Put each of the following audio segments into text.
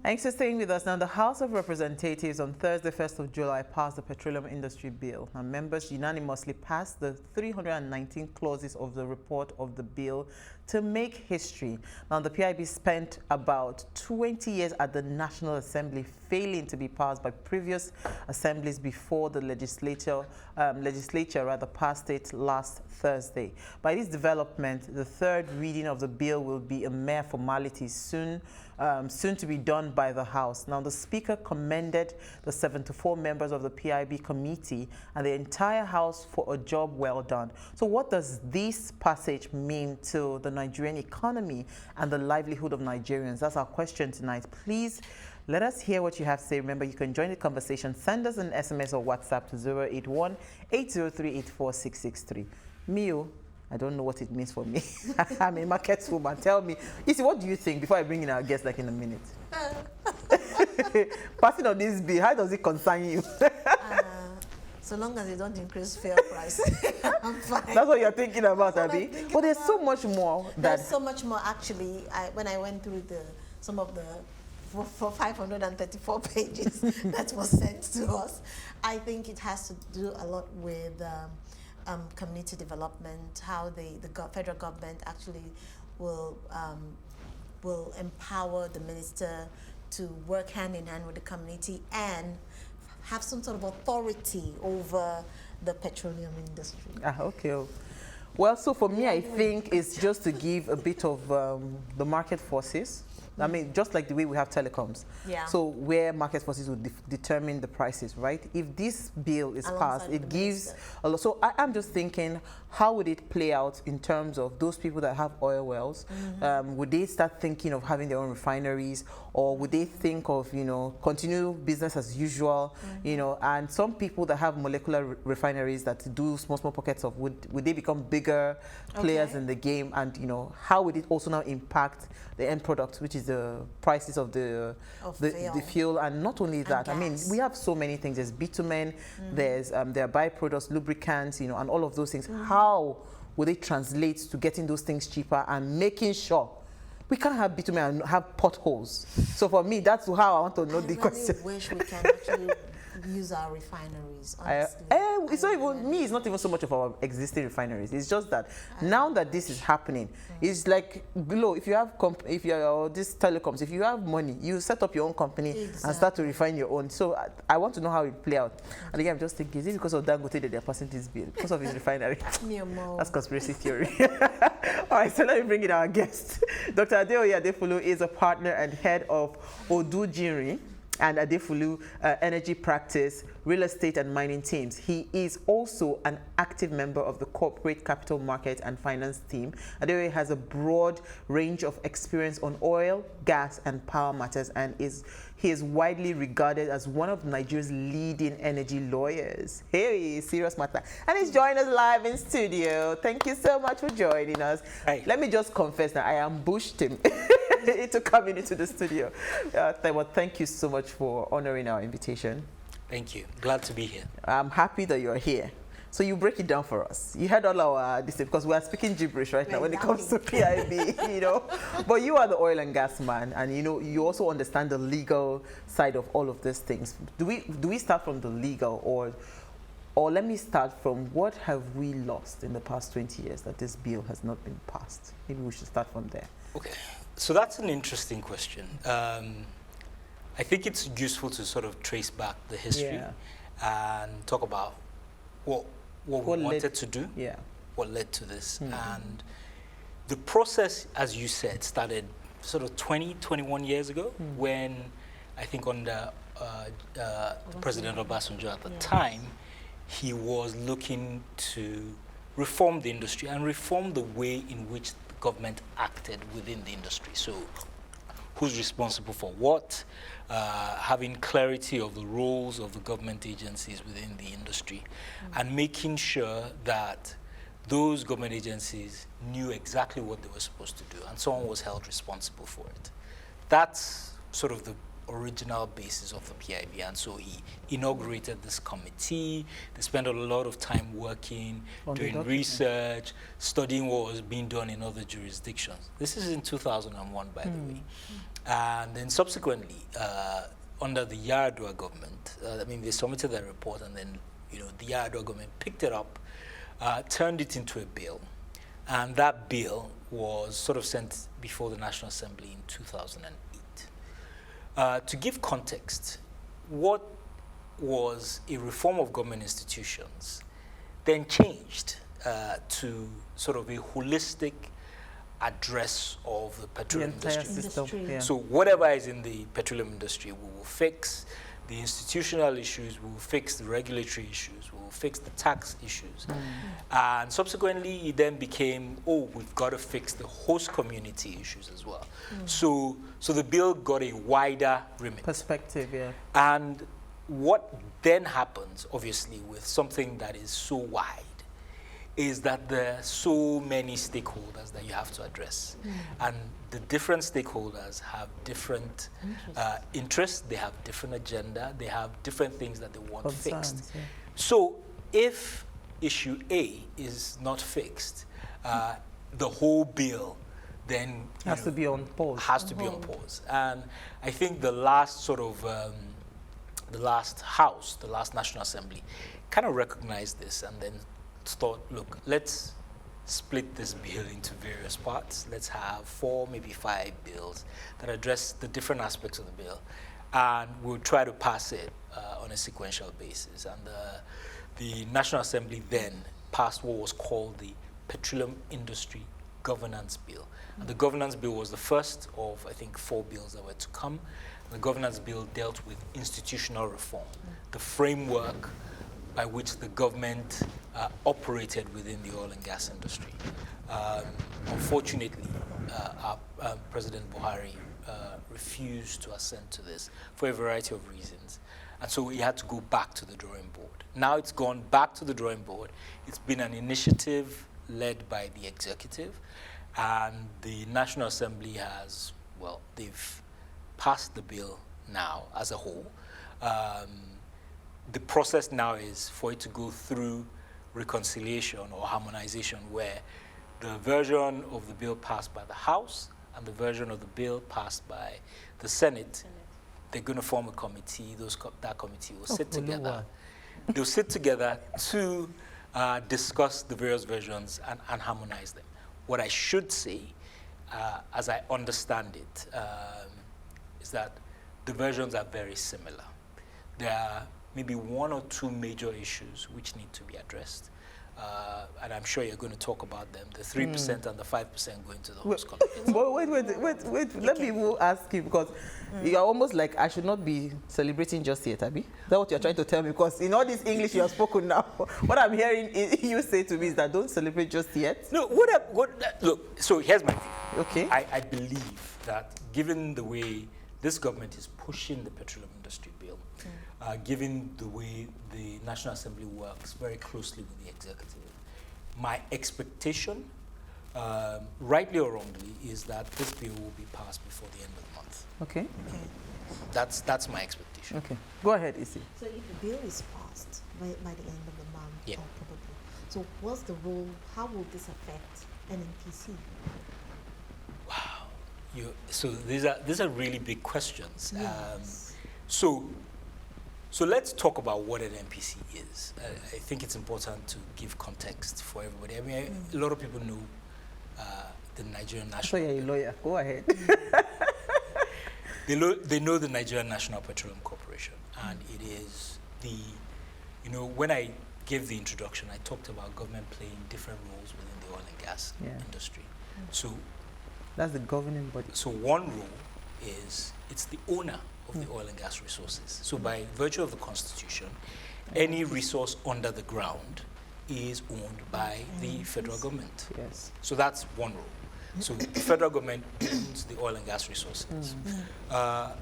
Thanks for staying with us. Now, the House of Representatives on Thursday, 1st of July, passed the Petroleum Industry Bill. Now, members unanimously passed the 319 clauses of the report of the bill to make history. Now, the PIB spent about 20 years at the National Assembly, failing to be passed by previous assemblies before the legislature passed it last Thursday. By this development, the third reading of the bill will be a mere formality soon to be done by the House. Now, the Speaker commended the 74 members of the PIB committee and the entire House for a job well done. So what does this passage mean to the Nigerian economy and the livelihood of Nigerians? That's our question tonight. Please let us hear what you have to say. Remember, you can join the conversation. Send us an SMS or WhatsApp to 081-803-84663. Mio, I don't know what it means for me. I'm a market woman. Tell me. You see, what do you think before I bring in our guest like in a minute? Passing on this bill, how does it concern you? So long as they don't increase fuel price, I'm fine. That's what you're thinking about, Abby? But there's so much more. There's so much more, actually. When I went through some of the 534 pages that was sent to us, I think it has to do a lot with community development, how the federal government actually will empower the minister to work hand in hand with the community and have some sort of authority over the petroleum industry. Okay. Well, so for me, I think it's just to give a bit of the market forces. I mean, just like the way we have telecoms. Yeah. So where market forces would determine the prices, right? If this bill is passed, it gives a lot. So I'm just thinking, how would it play out in terms of those people that have oil wells? Would they start thinking of having their own refineries, or would they think of, continue business as usual, and some people that have molecular refineries that do small pockets of, would they become bigger players in the game? And, how would it also now impact the end product, which is the prices of the fuel? And not only that, I mean, we have so many things. There's bitumen, there are byproducts, lubricants, and all of those things. How would it translate to getting those things cheaper and making sure we can't have bitumen and have potholes? So for me, that's how I want to know the question. I wish we can actually use our refineries, honestly. It's not even me. It's not even so much of our existing refineries. It's just that now that this is happening, it's like below. If you have this telecoms, if you have money, you set up your own company and start to refine your own. So I want to know how it play out. And again, I'm just thinking, is it because of Dangote that they're passing this bill? Because of his refinery? That's conspiracy theory. All right, so let me bring in our guest. Dr. Adeoye Adefulu is a partner and head of At Odujinrin And Adefulu energy practice, real estate and mining teams. He is also an active member of the corporate capital market and finance team. Adeoye has a broad range of experience on oil, gas and power matters, and he is widely regarded as one of Nigeria's leading energy lawyers. Hey, serious matter. And he's joining us live in studio. Thank you so much for joining us. Hey. Let me just confess that I ambushed him into coming into the studio. Well, thank you so much for honoring our invitation. Thank you. Glad to be here. I'm happy that you're here. So you break it down for us. You heard all our this because we are speaking gibberish right now when it comes to PIB, But you are the oil and gas man, and you also understand the legal side of all of these things. Do we start from the legal, or let me start from what have we lost in the past 20 years that this bill has not been passed? Maybe we should start from there. Okay. So that's an interesting question. I think it's useful to sort of trace back the history and talk about what we wanted to do, what led to this. And the process, as you said, started sort of 21 years ago when I think under President Obasanjo at the time, he was looking to reform the industry and reform the way in which the government acted within the industry. So who's responsible for what, having clarity of the roles of the government agencies within the industry, and making sure that those government agencies knew exactly what they were supposed to do, and someone was held responsible for it. That's sort of the original basis of the PIB, and so he inaugurated this committee. They spent a lot of time working, doing research, studying what was being done in other jurisdictions. This is in 2001, by the way. And then subsequently, under the Yar'Adua government, they submitted their report, and then the Yar'Adua government picked it up, turned it into a bill, and that bill was sort of sent before the National Assembly in 2008. To give context, what was a reform of government institutions then changed to sort of a holistic address of the petroleum industry. Yeah. So whatever is in the petroleum industry, we will fix the institutional issues, we will fix the regulatory issues, we will fix the tax issues. And subsequently, it then became, we've got to fix the host community issues as well. So the bill got a wider remit. Perspective, yeah. And what then happens, obviously, with something that is so wide, is that there are so many stakeholders that you have to address. And the different stakeholders have different interests, they have different agenda, they have different things that they want fixed. Yeah. So if issue A is not fixed, the whole bill then has to be on pause. Has to be on pause. And I think the last sort of, the last House, the last National Assembly, kind of recognized this and then thought, look, let's split this bill into various parts. Let's have 4, maybe 5 bills that address the different aspects of the bill, and we'll try to pass it on a sequential basis. And the National Assembly then passed what was called the Petroleum Industry Governance Bill. And the Governance Bill was the first of, I think, 4 bills that were to come. The Governance Bill dealt with institutional reform, the framework by which the government operated within the oil and gas industry. Unfortunately, our President Buhari refused to assent to this for a variety of reasons. And so he had to go back to the drawing board. Now it's gone back to the drawing board. It's been an initiative led by the executive, and the National Assembly has, they've passed the bill now as a whole. The process now is for it to go through reconciliation or harmonization, where the version of the bill passed by the House and the version of the bill passed by the Senate, they're going to form a committee. That committee will sit together. They'll sit together to discuss the various versions and harmonize them. What I should say, as I understand it, is that the versions are very similar. There are maybe 1 or 2 major issues which need to be addressed. And I'm sure you're going to talk about them, the 3% and the 5% going to the host community. Wait. Let me ask you, because you're almost like I should not be celebrating just yet, Abi. Is that what you're trying to tell me? Because in all this English you have spoken now, what I'm hearing you say to me is that don't celebrate just yet. No, look, so here's my view. Okay. I believe that given the way this government is pushing the Petroleum Industry Bill, given the way the National Assembly works very closely with the executive, my expectation, rightly or wrongly, is that this bill will be passed before the end of the month. Okay. That's my expectation. Okay. Go ahead, Isi. So if the bill is passed by the end of the month, Yeah. probably, so what's the role, how will this affect NNPC? Wow. So these are really big questions. Yes. So let's talk about what an NPC is. I think it's important to give context for everybody. I mean, a lot of people know the Nigerian National. So you're a lawyer. Go ahead. They know the Nigerian National Petroleum Corporation, and it is when I gave the introduction, I talked about government playing different roles within the oil and gas industry. So that's the governing body. So one role is it's the owner of the oil and gas resources. So by virtue of the Constitution, any resource under the ground is owned by the federal government. Yes. So that's one role. So the federal government owns the oil and gas resources.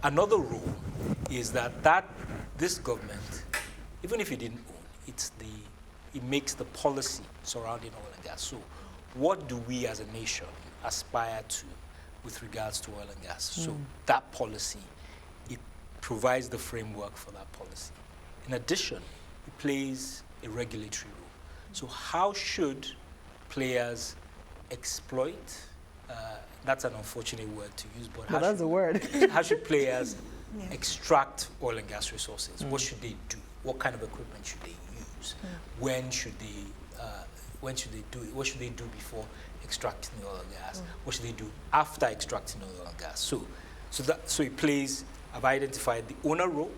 Another role is that this government, even if it didn't own, it makes the policy surrounding oil and gas. So what do we as a nation aspire to with regards to oil and gas? So that policy, it provides the framework for that policy. In addition, it plays a regulatory role. So how should players exploit that's an unfortunate word to use, but that's the word. How should players extract oil and gas resources? What should they do? What kind of equipment should they use? When should they do it? What should they do before extracting the oil and gas? What should they do after extracting oil and gas? So it plays. I've identified the owner role.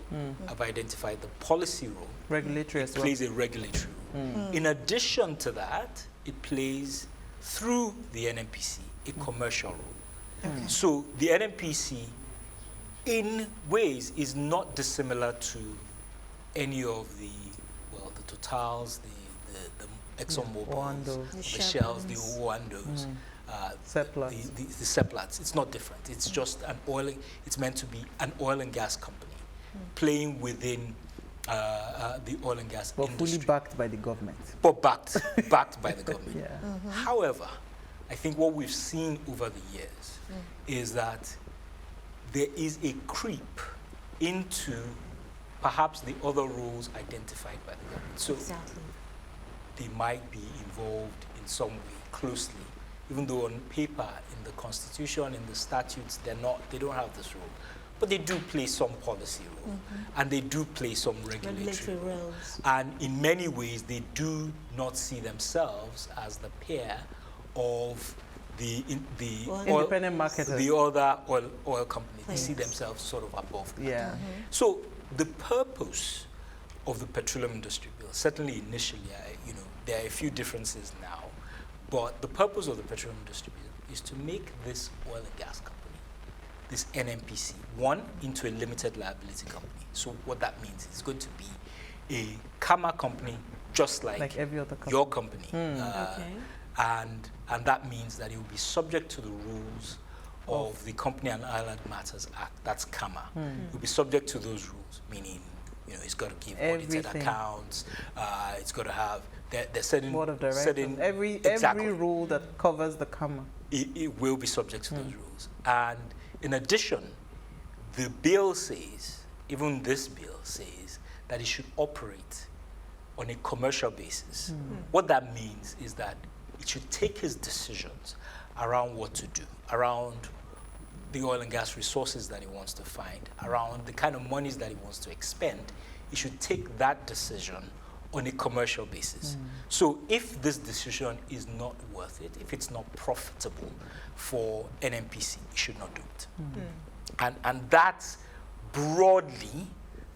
I've identified the policy role. Regulatory as well. It plays a regulatory role. In addition to that, it plays through the NNPC a commercial role. So the NNPC, in ways, is not dissimilar to any of the Totals, the ExxonMobils, the Shells, the Owandos, the Seplats. It's not different. It's just it's meant to be an oil and gas company playing within the oil and gas industry. Fully backed by the government. But backed by the government. However, I think what we've seen over the years is that there is a creep into perhaps the other roles identified by the government. So they might be involved in some way closely, even though on paper, in the constitution, in the statutes, they don't have this role. But they do play some policy role, and they do play some regulatory roles. And in many ways, they do not see themselves as the peer of the independent marketers, the other oil companies. They see themselves sort of above that. So the purpose of the Petroleum Industry Bill, certainly initially, there are a few differences now, but the purpose of the Petroleum Industry Bill is to make this oil and gas company, this NNPC, into a limited liability company. So what that means, it's going to be a Kama company, just like every other company. Your company. And that means that it will be subject to the rules of the Company and Island Matters Act. That's Kama. It will be subject to those rules, meaning it's got to give audited accounts. It's got to have there's certain board of directors. Every rule that covers the Kama. It will be subject to those rules. And in addition, the bill says, even this bill says, that it should operate on a commercial basis. What that means is that it should take his decisions around what to do, around the oil and gas resources that he wants to find, around the kind of monies that he wants to expend. He should take that decision on a commercial basis. So if this decision is not worth it, if it's not profitable for NNPC, he should not do it. And that's broadly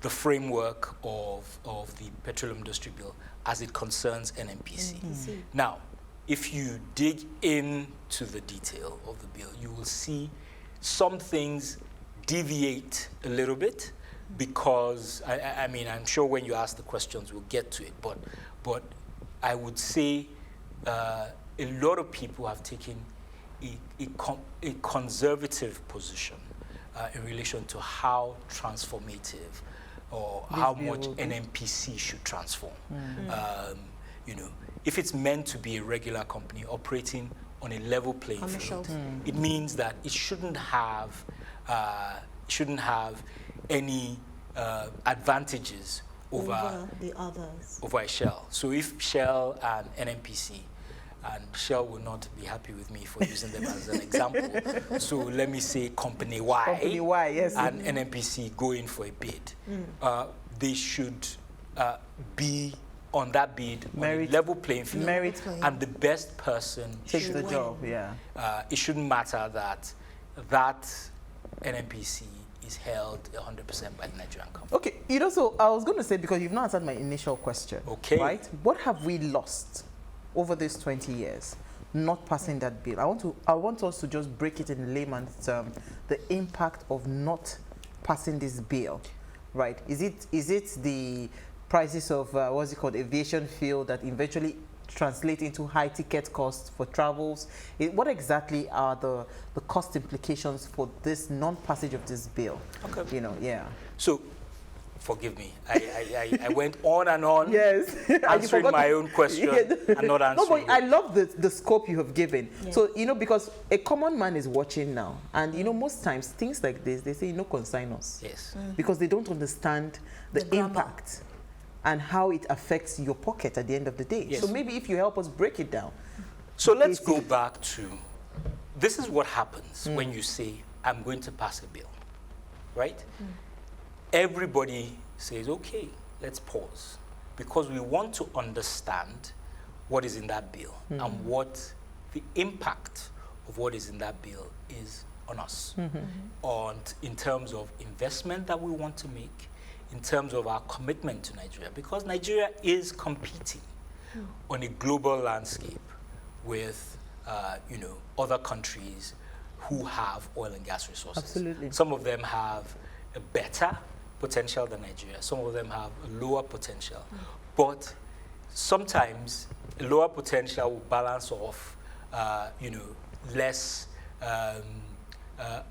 the framework of the Petroleum Industry Bill as it concerns NNPC. Now, if you dig into the detail of the bill, you will see some things deviate a little bit, because I mean, I'm sure when you ask the questions, we'll get to it. But I would say a lot of people have taken a conservative position in relation to how transformative or how much NNPC should transform. If it's meant to be a regular company operating on a level playing field, it means that it shouldn't have any advantages over the others, over a Shell. So if Shell and NNPC, and Shell will not be happy with me for using them as an example. So let me say Company Y, and NNPC go in for a bid. They should be on that bid on a level playing field, and the best person takes the job. It shouldn't matter that NNPC is held 100% by the Nigerian company. Okay, so I was going to say, because you've not answered my initial question. Okay. Right? What have we lost over these 20 years not passing that bill? I want us to just break it in layman's terms, the impact of not passing this bill, right? Is it the prices of what's it called, aviation fuel that eventually translate into high ticket costs for travels? What exactly are the cost implications for this non-passage of this bill? So, forgive me. I went on and on, answering my own question and not answering. No, but I love the scope you have given. So, because a common man is watching now, and most times things like this, they say, consign us. Because they don't understand the impact and how it affects your pocket at the end of the day. So maybe if you help us break it down. So let's go back to this is what happens when you say, I'm going to pass a bill, right? Everybody says, okay, let's pause, because we want to understand what is in that bill and what the impact of what is in that bill is on us, in terms of investment that we want to make, in terms of our commitment to Nigeria, because Nigeria is competing on a global landscape with other countries who have oil and gas resources. Absolutely. Some of them have a better potential than Nigeria. Some of them have a lower potential. But sometimes a lower potential will balance off, less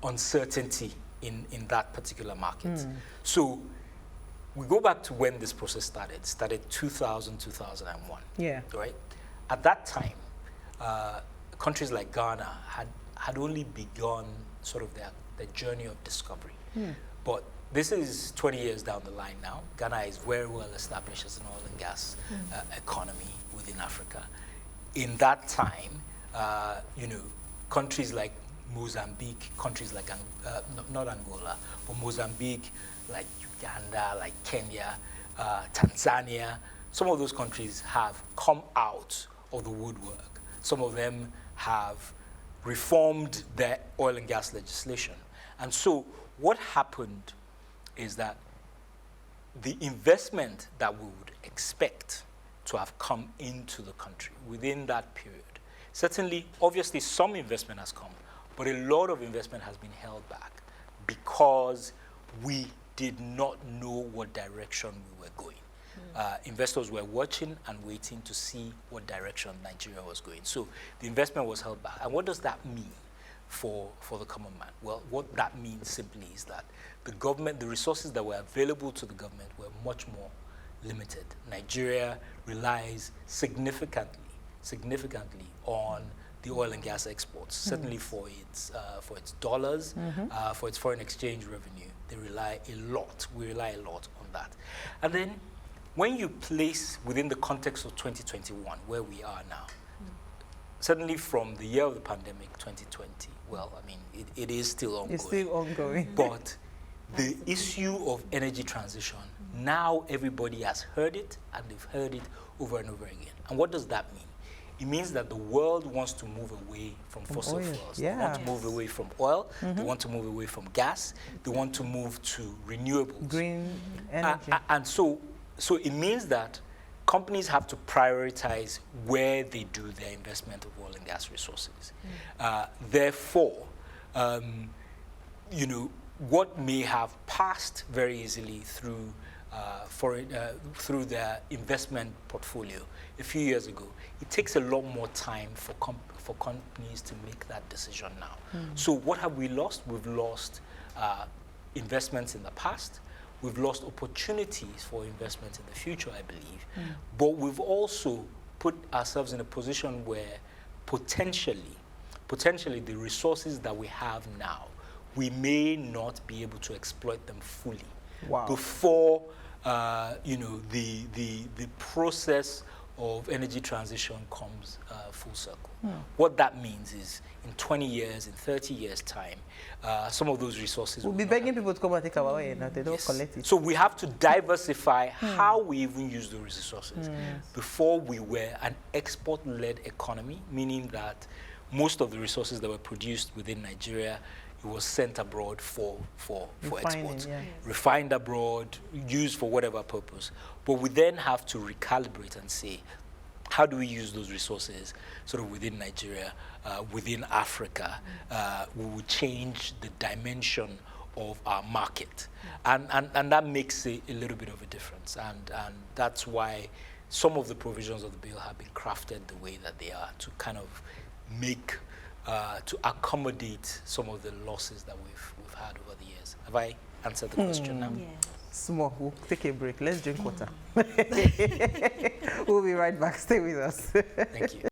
uncertainty in that particular market. So we go back to when this process started. It started 2000, 2001. Yeah. Right? At that time, countries like Ghana had only begun sort of their journey of discovery. But this is 20 years down the line now. Ghana is very well established as an oil and gas economy within Africa. In that time, countries like Mozambique, countries like, not Angola, but Mozambique, like Uganda, like Kenya, Tanzania, some of those countries have come out of the woodwork. Some of them have reformed their oil and gas legislation. And so what happened is that the investment that we would expect to have come into the country within that period, certainly, obviously, some investment has come, but a lot of investment has been held back because we did not know what direction we were going. Investors were watching and waiting to see what direction Nigeria was going. So the investment was held back. And what does that mean for the common man? Well, what that means simply is that the government, the resources that were available to the government were much more limited. Nigeria relies significantly on the oil and gas exports, certainly for its dollars, for its foreign exchange revenue. They rely a lot. We rely a lot on that. And then when you place within the context of 2021, where we are now, certainly from the year of the pandemic, 2020, well, I mean, it is still ongoing. It's still ongoing. But the issue of energy transition, now everybody has heard it, and they've heard it over and over again. And what does that mean? It means that the world wants to move away from fossil fuels. Yeah. They want to move away from oil. They want to move away from gas. They want to move to renewables. Green energy. And so it means that companies have to prioritize where they do their investment of oil and gas resources. Therefore, what may have passed very easily through their investment portfolio a few years ago, it takes a lot more time for companies to make that decision now. So what have we lost? We've lost investments in the past. We've lost opportunities for investment in the future, I believe. But we've also put ourselves in a position where potentially the resources that we have now, we may not be able to exploit them fully. Wow. Before the process of energy transition comes full circle. What that means is in 20 years, in 30 years' time, some of those resources we'll be begging people to come and take our oil and they don't collect it. So we have to diversify how we even use those resources. Before we were an export-led economy, meaning that most of the resources that were produced within Nigeria, it was sent abroad for export, refined abroad, used for whatever purpose. But we then have to recalibrate and say, how do we use those resources sort of within Nigeria, within Africa? We will change the dimension of our market. And that makes a little bit of a difference. And that's why some of the provisions of the bill have been crafted the way that they are, to kind of make, to accommodate some of the losses that we've had over the years. Have I answered the question now? Yes. Small, we'll take a break. Let's drink water. We'll be right back. Stay with us. Thank you.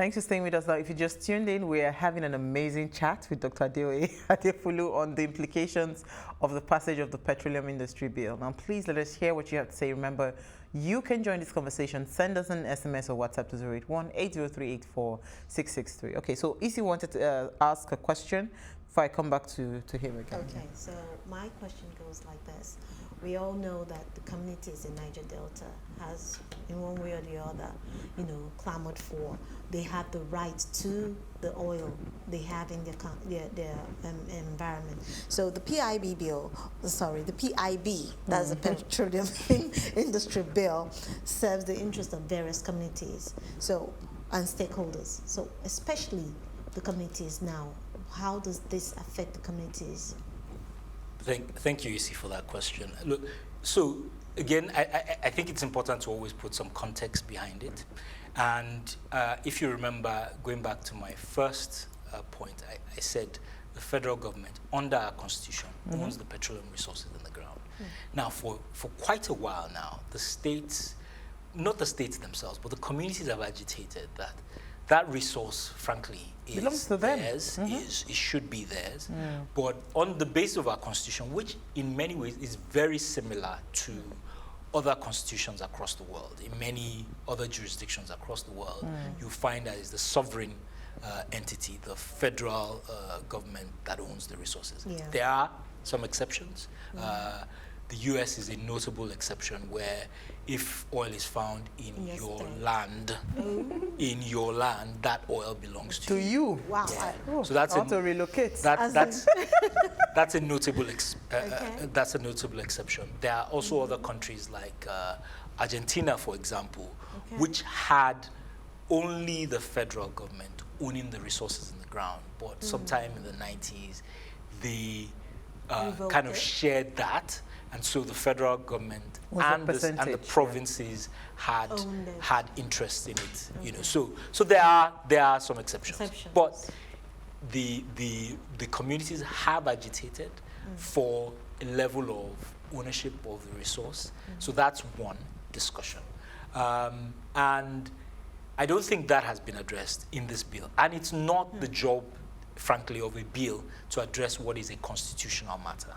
Thanks for staying with us now. If you just tuned in, we are having an amazing chat with Dr. Adeoye Adefulu on the implications of the passage of the Petroleum Industry Bill. Now, please let us hear what you have to say. Remember, you can join this conversation. Send us an SMS or WhatsApp to 081-803-84663. Okay, so Isi wanted to ask a question before I come back to him again. Okay, so my question goes like this. We all know that the communities in Niger Delta has, in one way or the other, clamored for. They have the right to the oil they have in their environment. So the PIB, that's the Petroleum Industry Bill, serves the interest of various communities and stakeholders. So especially the communities now. How does this affect the communities? Thank you, Isi, for that question. Look, so again, I think it's important to always put some context behind it. And if you remember, going back to my first point, I said the federal government, under our constitution, owns the petroleum resources in the ground. Now, for quite a while now, the states, not the states themselves, but the communities have agitated that resource, frankly, belongs to them. Theirs, it should be theirs. But on the basis of our constitution, which in many ways is very similar to other constitutions across the world, in many other jurisdictions across the world, you find that it's the sovereign entity, the federal government that owns the resources. Yeah. There are some exceptions. The US is a notable exception where if oil is found in your land, that oil belongs to you. Wow. Yeah. So that's to relocate. That's a notable that's a notable exception. There are also other countries like Argentina, for example, which had only the federal government owning the resources in the ground, but sometime in the 90s, they kind of shared that. And so the federal government and the provinces had interest in it, So there are some exceptions. But the communities have agitated for a level of ownership of the resource. So that's one discussion. And I don't think that has been addressed in this bill. And it's not the job, frankly, of a bill to address what is a constitutional matter.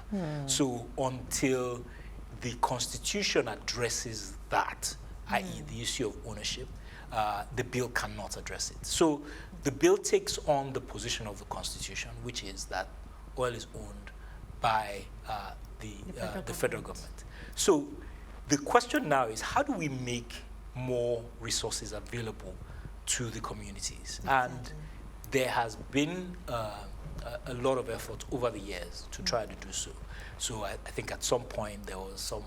So until the Constitution addresses that, i.e. the issue of ownership, the bill cannot address it. So the bill takes on the position of the Constitution, which is that oil is owned by the federal government. So the question now is, how do we make more resources available to the communities? And there has been a lot of effort over the years to try to do so. So I think at some point there was I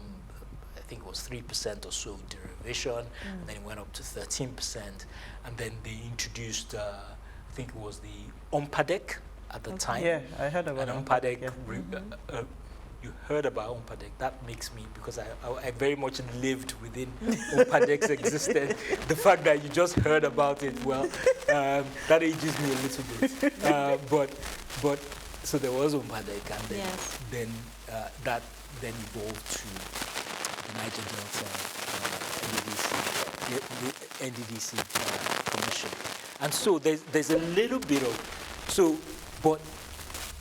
think it was 3% or so derivation, and then it went up to 13%, and then they introduced, I think it was the UMPADEC at the time. Yeah, I heard about UMPADEC. Yeah. You heard about UMPADEC. That makes me, because I very much lived within UMPADEC's existence. The fact that you just heard about it, well, that ages me a little bit. But so there was UMPADEC, and then that then evolved to the Niger Delta NDDC Commission. And so there's a little bit of, but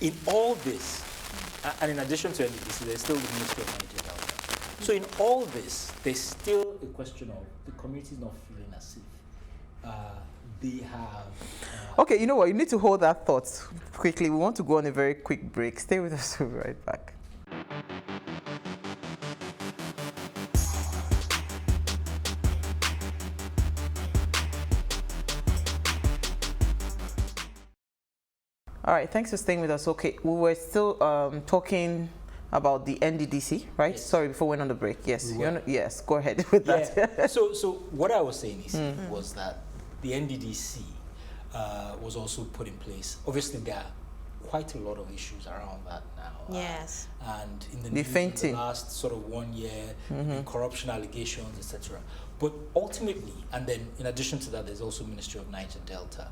in all this, and in addition to NDDC, there's still the Ministry of Niger Delta. So in all this, there's still a question of the community not feeling as if they have... Okay, you know what? You need to hold that thought quickly. We want to go on a very quick break. Stay with us. We'll be right back. All right, thanks for staying with us. Okay, we were still talking about the NDDC, right? Yes. Sorry, before we went on the break. Yes, yes, go ahead with that. Yeah. So what I was saying was that the NDDC was also put in place. Obviously, there are quite a lot of issues around that now. Yes. And in the news in the last sort of 1 year, corruption allegations, etc. But ultimately, and then in addition to that, there's also Ministry of Niger Delta.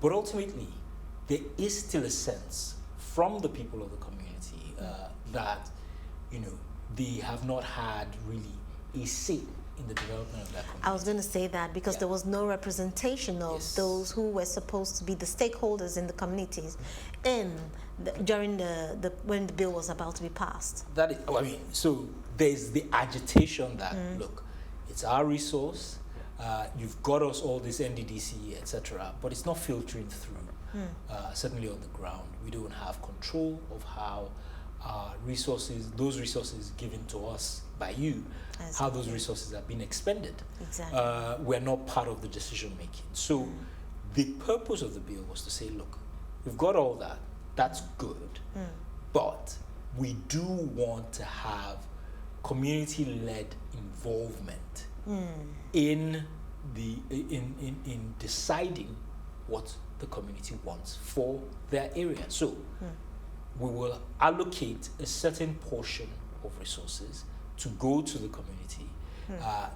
But ultimately, there is still a sense from the people of the community that, they have not had really a say in the development of that community. I was going to say that because there was no representation of those who were supposed to be the stakeholders in the communities during when the bill was about to be passed. That is, I mean, so there's the agitation that, look, it's our resource, you've got us all this NDDC, etc., but it's not filtering through, certainly on the ground. We don't have control of how those resources given to us by you, how those resources have been expended. Exactly. We're not part of the decision making. So the purpose of the bill was to say, look, we've got all that, that's good, but we do want to have community-led involvement in deciding what the community wants for their area. So we will allocate a certain portion of resources to go to the community.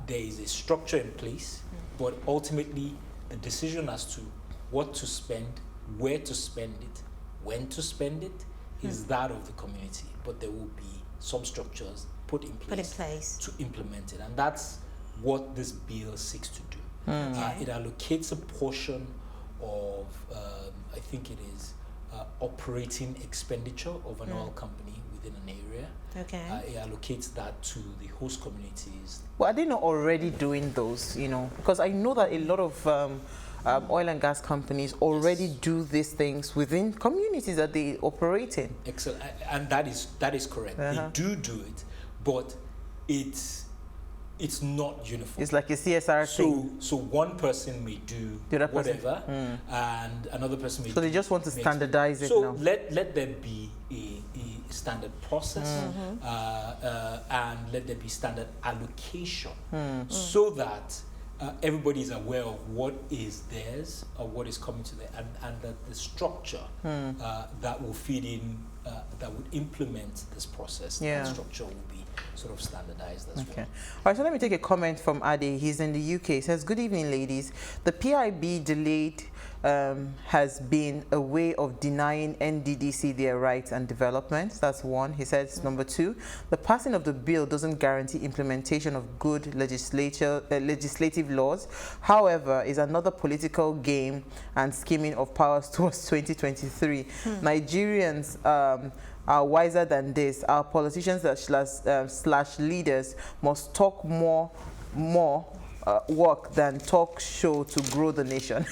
There is a structure in place, but ultimately the decision as to what to spend, where to spend it, when to spend it is that of the community. But there will be some structures put in place to implement it. And that's what this bill seeks to do. It allocates a portion of, I think it is, operating expenditure of an oil company within an area. It allocates that to the host communities. Well, are they not already doing those, because I know that a lot of oil and gas companies already do these things within communities that they operate in. Excellent. And that is correct. They do it, but it's not uniform. It's like a CSR thing. So one person may do whatever, and another person may. So they just want to standardize it now. So let there be a standard process, and let there be standard allocation, so that everybody is aware of what is theirs or what is coming to them, and that the structure that will feed in, that would implement this process, that structure will be sort of standardized as well. All right, so let me take a comment from Ade. He's in the UK. He says, good evening, ladies. The PIB delayed has been a way of denying NDDC their rights and development. That's one. He says, number two, the passing of the bill doesn't guarantee implementation of good legislative laws. However, is another political game and scheming of powers towards 2023. Nigerians are wiser than this. Our politicians slash leaders must talk more work than talk show to grow the nation.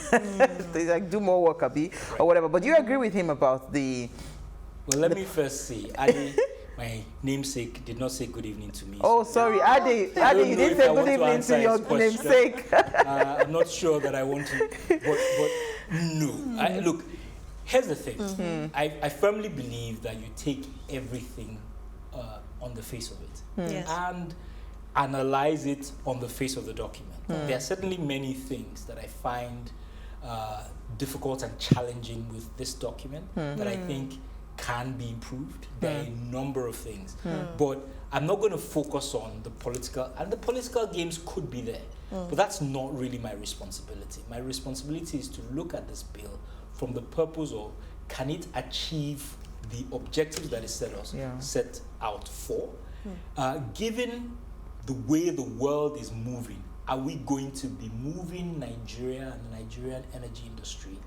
They like do more work, Abi, or whatever. But do you agree with him about the? Well, let me first say, Ade, my namesake, did not say good evening to me. Oh, sorry, Ade, you didn't say good evening to your namesake. I'm not sure that I want to, but no. Look. Here's the thing. I firmly believe that you take everything on the face of it and analyze it on the face of the document. There are certainly many things that I find difficult and challenging with this document that I think can be improved. There are a number of things. But I'm not going to focus on the political, and the political games could be there. But that's not really my responsibility. My responsibility is to look at this bill from the purpose of, can it achieve the objectives that is set out for? Given the way the world is moving, are we going to be moving Nigeria and the Nigerian energy industry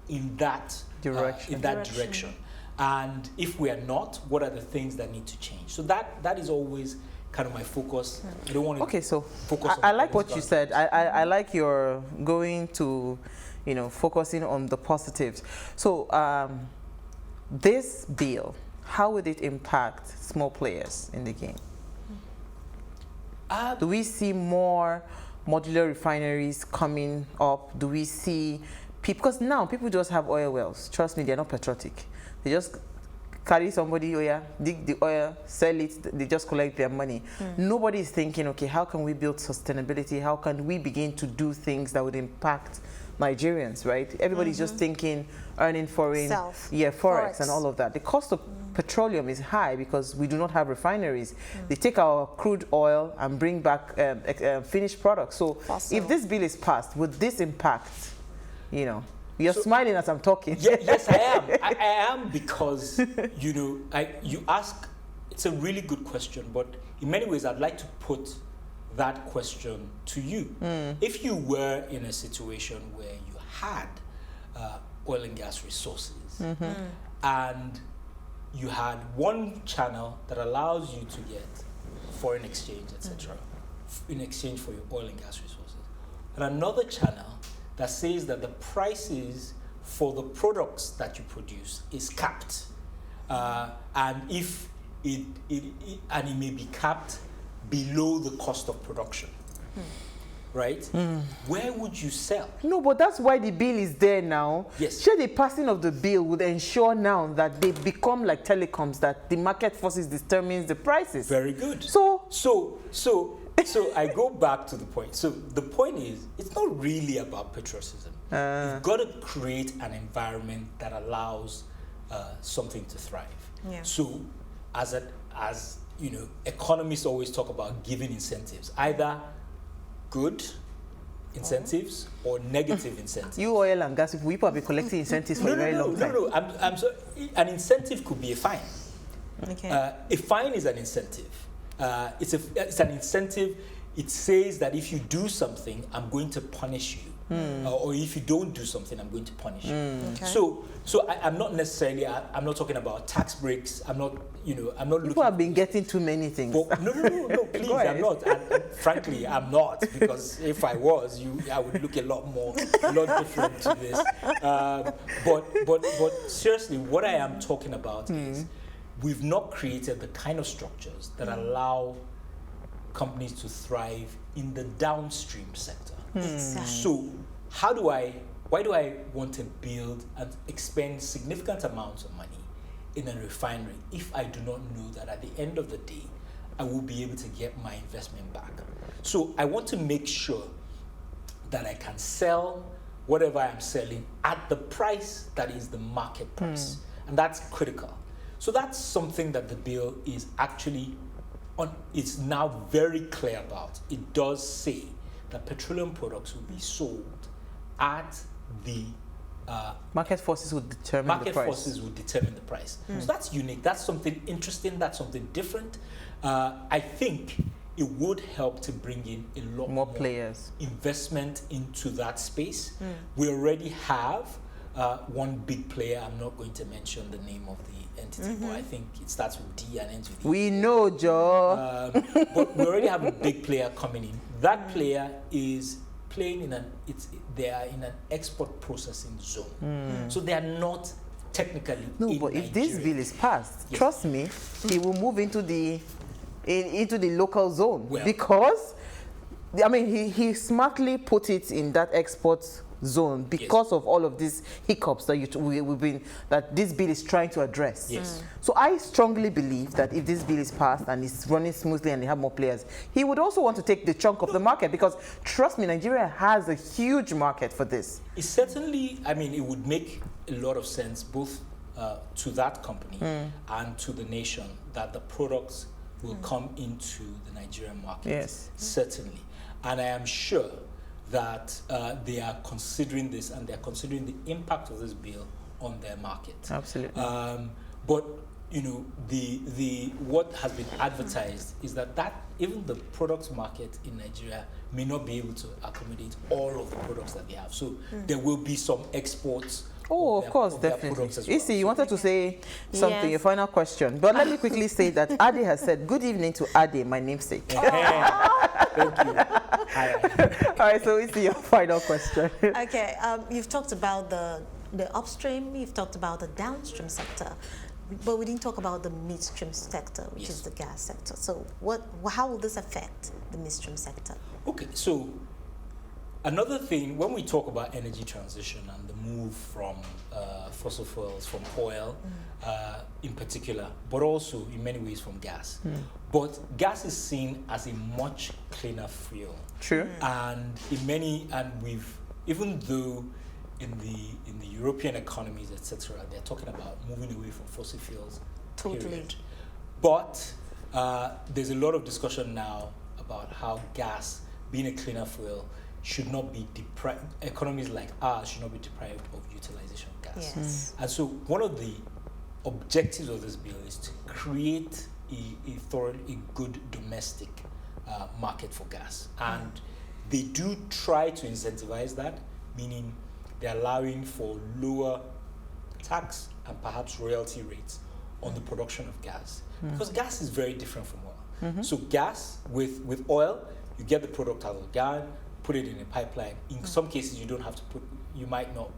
in that direction? And if we are not, what are the things that need to change? So that is always kind of my focus. I don't want to focus on I like what you said. I like your going to, focusing on the positives. So this bill, how would it impact small players in the game? Do we see more modular refineries coming up? Do we see people? Because now people just have oil wells. Trust me, they're not patriotic. They just carry somebody, dig the oil, sell it, they just collect their money. Nobody is thinking, okay, how can we build sustainability? How can we begin to do things that would impact Nigerians, right? Everybody's just thinking earning foreign, forex and all of that. The cost of petroleum is high because we do not have refineries. They take our crude oil and bring back finished products. So if this bill is passed, would this impact, You're smiling as I'm talking. Yes, I am. I am because, you ask, it's a really good question, but in many ways I'd like to put that question to you. If you were in a situation where you had oil and gas resources and you had one channel that allows you to get foreign exchange, etc., in exchange for your oil and gas resources, and another channel that says that the prices for the products that you produce is capped, and if it may be capped below the cost of production, right? Where would you sell? No, but that's why the bill is there now. Yes. Sure, the passing of the bill would ensure now that they become like telecoms, that the market forces determines the prices. Very good. So I go back to the point. So the point is, it's not really about patriotism. You've got to create an environment that allows something to thrive. Yeah. So as you know, economists always talk about giving incentives, either good incentives or negative incentives. You oil and gas people have been collecting incentives for a very long time. No. I'm sorry. An incentive could be a fine. Okay. A fine is an incentive. It's an incentive. It says that if you do something, I'm going to punish you, or if you don't do something, I'm going to punish you. Okay. So I'm not necessarily. I'm not talking about tax breaks. I'm not looking. People have been getting too many things. But no, please, I'm not. And frankly, I'm not, because if I was, I would look a lot different to this. But seriously, what I am talking about is we've not created the kind of structures that allow companies to thrive in the downstream sector. Exactly. So why do I want to build and expend significant amounts of money in a refinery if I do not know that at the end of the day, I will be able to get my investment back? So I want to make sure that I can sell whatever I'm selling at the price that is the market price. And that's critical. So that's something that the bill is actually it's now very clear about. It does say that petroleum products will be sold at the market forces will determine the price. Market forces will determine the price. So that's unique. That's something interesting. That's something different. I think it would help to bring in a lot more players, investment into that space. We already have one big player. I'm not going to mention the name of the entity, but I think it starts with D and ends with E. We know, Joe. But we already have a big player coming in. That player is playing they are in an export processing zone. So they are not technically in but if this Nigeria. bill is passed, trust me, it will move into the local zone, because I mean he smartly put it in that export zone because of all of these hiccups that this bill is trying to address. So I strongly believe that if this bill is passed and it's running smoothly and they have more players, he would also want to take the chunk of the market, because trust me, Nigeria has a huge market for this. It certainly, I mean, it would make a lot of sense both to that company and to the nation that the products will come into the Nigerian market. Yes. Certainly. And I am sure that they are considering this, and they're considering the impact of this bill on their market. Absolutely. But you know, the what has been advertised is that even the products market in Nigeria may not be able to accommodate all of the products that they have. So there will be some exports. Oh, of course, definitely. Isi, you wanted to say something, your final question. But let me quickly say that Ade has said, good evening to Ade, my namesake. Thank you. Hi. All right, so Isi, your final question. Okay, you've talked about the upstream, you've talked about the downstream sector, but we didn't talk about the midstream sector, which is the gas sector. So how will this affect the midstream sector? Okay, so another thing, when we talk about energy transition and the move from fossil fuels, from oil in particular, but also in many ways from gas. But gas is seen as a much cleaner fuel. True. And even though in the European economies, etc., they're talking about moving away from fossil fuels. Totally. Period. But there's a lot of discussion now about how gas, being a cleaner fuel, should not be deprived. Economies like ours should not be deprived of utilization of gas. Yes. And so one of the objectives of this bill is to create a good domestic market for gas. And they do try to incentivize that, meaning they're allowing for lower tax and perhaps royalty rates on the production of gas. Because gas is very different from oil. So gas, with oil, you get the product out of the ground, put it in a pipeline. In some cases, you don't have to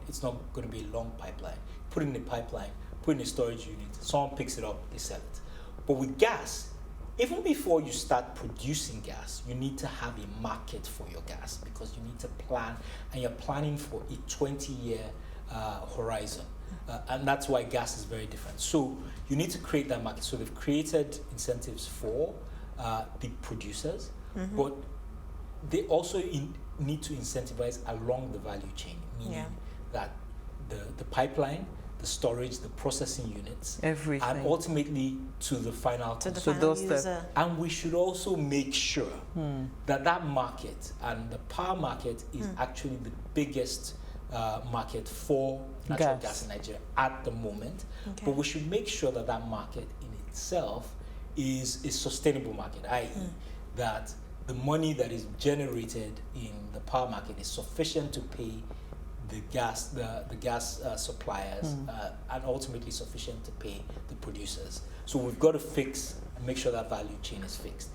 it's not going to be a long pipeline. Put it in a pipeline, put it in a storage unit, someone picks it up, they sell it. But with gas, even before you start producing gas, you need to have a market for your gas, because you need to plan, and you're planning for a 20-year horizon. And that's why gas is very different. So you need to create that market. So they've created incentives for the producers, but they also need to incentivize along the value chain, meaning that the pipeline, the storage, the processing units, everything, and ultimately to the final user. And we should also make sure that market and the power market is actually the biggest market for natural gas in Nigeria at the moment. But we should make sure that market in itself is a sustainable market, i.e. that the money that is generated in the power market is sufficient to pay the gas suppliers and ultimately sufficient to pay the producers. So we've got to fix and make sure that value chain is fixed.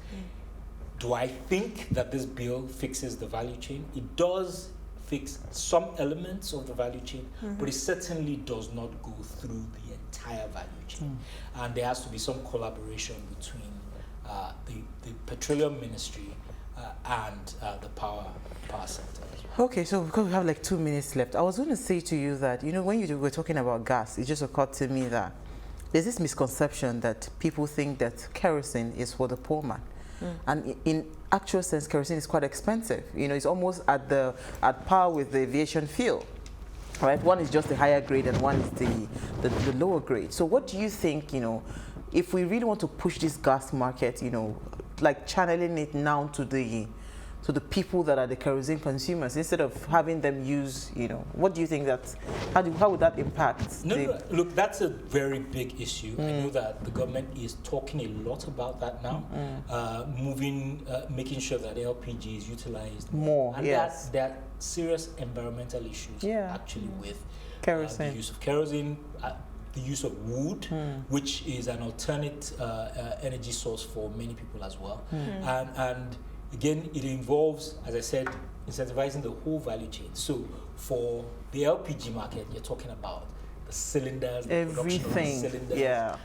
Do I think that this bill fixes the value chain? It does fix some elements of the value chain, but it certainly does not go through the entire value chain. And there has to be some collaboration between the Petroleum Ministry and the power sector. Okay, so because we have like 2 minutes left, I was going to say to you that, when you were talking about gas, it just occurred to me that there's this misconception that people think that kerosene is for the poor man. And in actual sense, kerosene is quite expensive. It's almost at par with the aviation fuel. Right? One is just the higher grade and one is the lower grade. So what do you think, if we really want to push this gas market, like channeling it now to the people that are the kerosene consumers, instead of having them use, what do you think how would that impact? Look, that's a very big issue. I know that the government is talking a lot about that now, making sure that LPG is utilized more. And there are serious environmental issues actually with kerosene. The use of kerosene, the use of wood, which is an alternate energy source for many people as well. And again, it involves, as I said, incentivizing the whole value chain. So for the LPG market, you're talking about the cylinders, the production of the cylinders,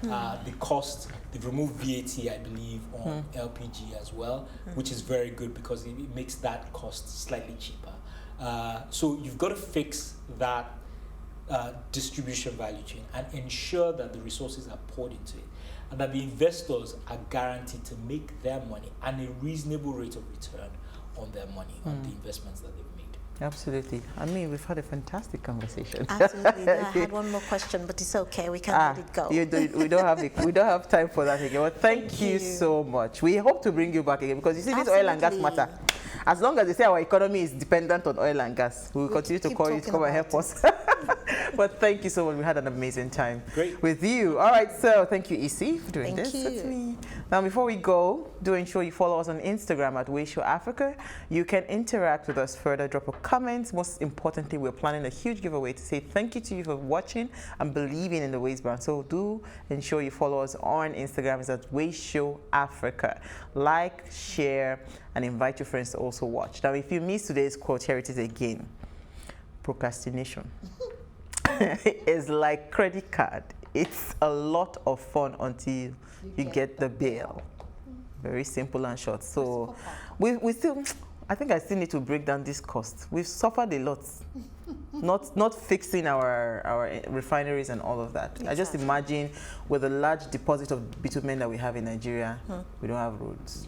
the cost. They've removed VAT, I believe, on LPG as well, which is very good because it makes that cost slightly cheaper. So you've got to fix that distribution value chain and ensure that the resources are poured into it, and that the investors are guaranteed to make their money and a reasonable rate of return on their money, on the investments that they've made. Absolutely. I mean, we've had a fantastic conversation. Absolutely. I had one more question, but it's okay. We can let it go. We don't have time for that again. Well, thank you so much. We hope to bring you back again, because you see, this oil and gas matter. As long as they say our economy is dependent on oil and gas, we will continue to call you to come and help us. But thank you so much. We had an amazing time with you. All right, so thank you, EC, for doing this with me. Now, before we go, do ensure you follow us on Instagram at PlusTvAfrica. You can interact with us further, drop a comment. Most importantly, we're planning a huge giveaway to say thank you to you for watching and believing in the Ways brand. So do ensure you follow us on Instagram. It's at PlusTvAfrica. Like, share, and invite your friends to also watch. Now, if you miss today's quote, here it is again. Procrastination is like credit card. It's a lot of fun until you get the bill. Very simple and short. So we still, I think I still need to break down this cost. We've suffered a lot. not fixing our refineries and all of that. Exactly. I just imagine with the large deposit of bitumen that we have in Nigeria, we don't have roads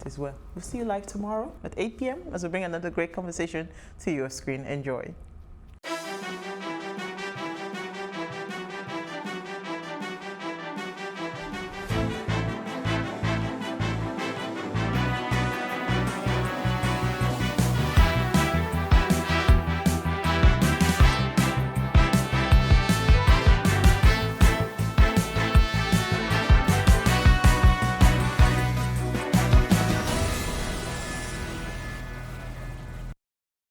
as well. We'll see you live tomorrow at 8 p.m. as we bring another great conversation to your screen. Enjoy.